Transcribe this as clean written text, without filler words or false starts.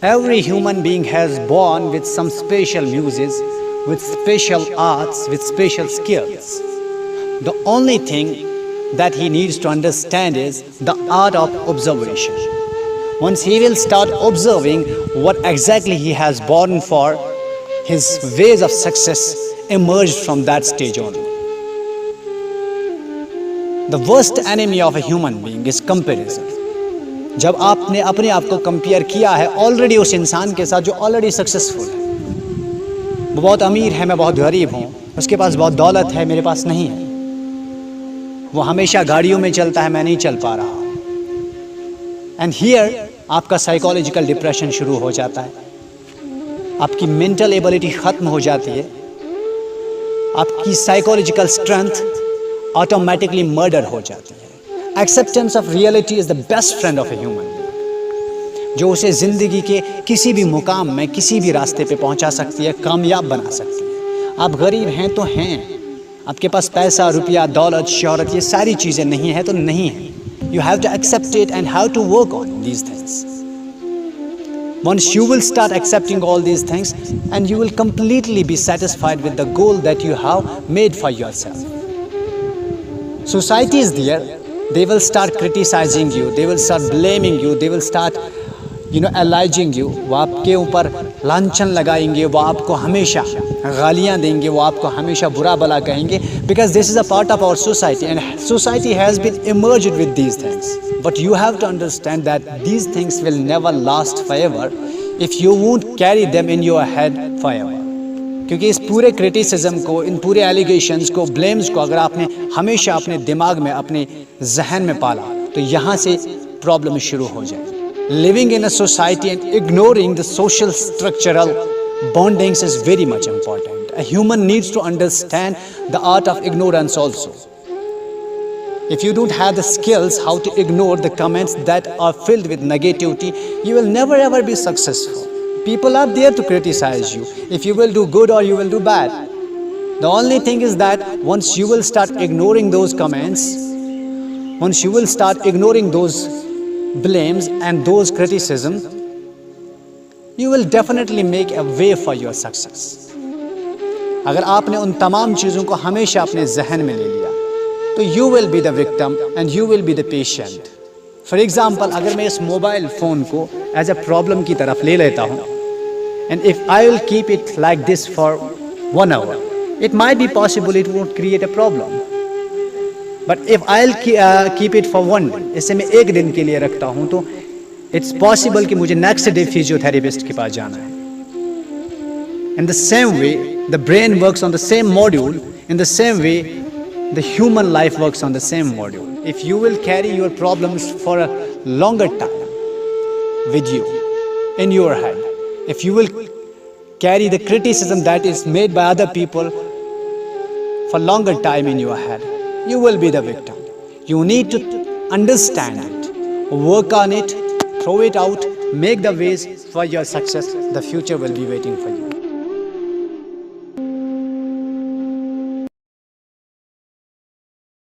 Every human being has born with some special muses, with special arts, with special skills. The only thing that he needs to understand is the art of observation. Once he will start observing what exactly he has born for, his ways of success emerge from that stage only. The worst enemy of a human being is comparison. जब आपने अपने आप को compare किया है already उस इंसान के साथ जो ऑलरेडी सक्सेसफुल है, वो बहुत अमीर है, मैं बहुत गरीब हूँ, उसके पास बहुत दौलत है, मेरे पास नहीं है, वो हमेशा गाड़ियों में चलता है, मैं नहीं चल पा रहा। एंड हियर आपका साइकोलॉजिकल डिप्रेशन शुरू हो जाता है, आपकी मेंटल एबिलिटी ख़त्म हो जाती है, आपकी साइकोलॉजिकल स्ट्रेंथ ऑटोमेटिकली मर्डर हो जाती है। Acceptance of reality is the best friend of a human being, जो उसे ज़िंदगी के किसी भी मुकाम में, किसी भी रास्ते पे पहुंचा सकती है, कामयाब बना सकती है। आप गरीब हैं तो हैं, आपके पास पैसा, रुपया, दौलत, शोहरत, ये सारी चीज़ें नहीं है तो नहीं है। You have to accept it and have to work on these things. Once you will start accepting all these things, and you will completely be satisfied with the goal that you have made for yourself. Society is there, they will start criticizing you, they will start blaming you, they will start alleging you, वो आपके ऊपर लांछन लगाएंगे, वो आपको हमेशा गालियाँ देंगे, वो आपको हमेशा बुरा भला कहेंगे, because this is a part of our society and society has been emerged with these things. But you have to understand that these things will never last forever if you won't carry them in your head forever. क्योंकि इस पूरे criticism को, इन पूरे allegations को, blames को अगर आपने हमेशा अपने दिमाग में, अपने जहन में पाला, तो यहाँ से प्रॉब्लम शुरू हो जाए। Living in a society and ignoring the social structural bondings is very much important. A human needs to understand the art of ignorance also. If you don't have the skills how to ignore the comments that are filled with negativity, you will never ever be successful. People are there to criticize you. If you will do good or you will do bad. The only thing is that once you will start ignoring those comments, once you will start ignoring those blames and those criticisms, you will definitely make a way for your success. अगर आपने उन तमाम चीज़ों को हमेशा अपने जहन में ले लिया, तो you will be the victim and you will be the patient. For example, अगर मैं इस मोबाइल फ़ोन को as a problem की तरफ ले लेता हूँ, and if I will keep it like this for 1 hour, it might be possible it won't create a problem. But if I'll keep it for 1 day, इसे मैं 1 दिन के लिए रखता हूँ, तो it's possible कि मुझे next day फिजियोथेरेपिस्ट के पास जाना है. In the same way, the brain works on the same module. In the same way, the human life works on the same module. If you will carry your problems for a longer time with you, in your head, if you will carry the criticism that is made by other people for longer time in your head, you will be the victim. You need to understand it, work on it, throw it out, make the ways for your success. The future will be waiting for you.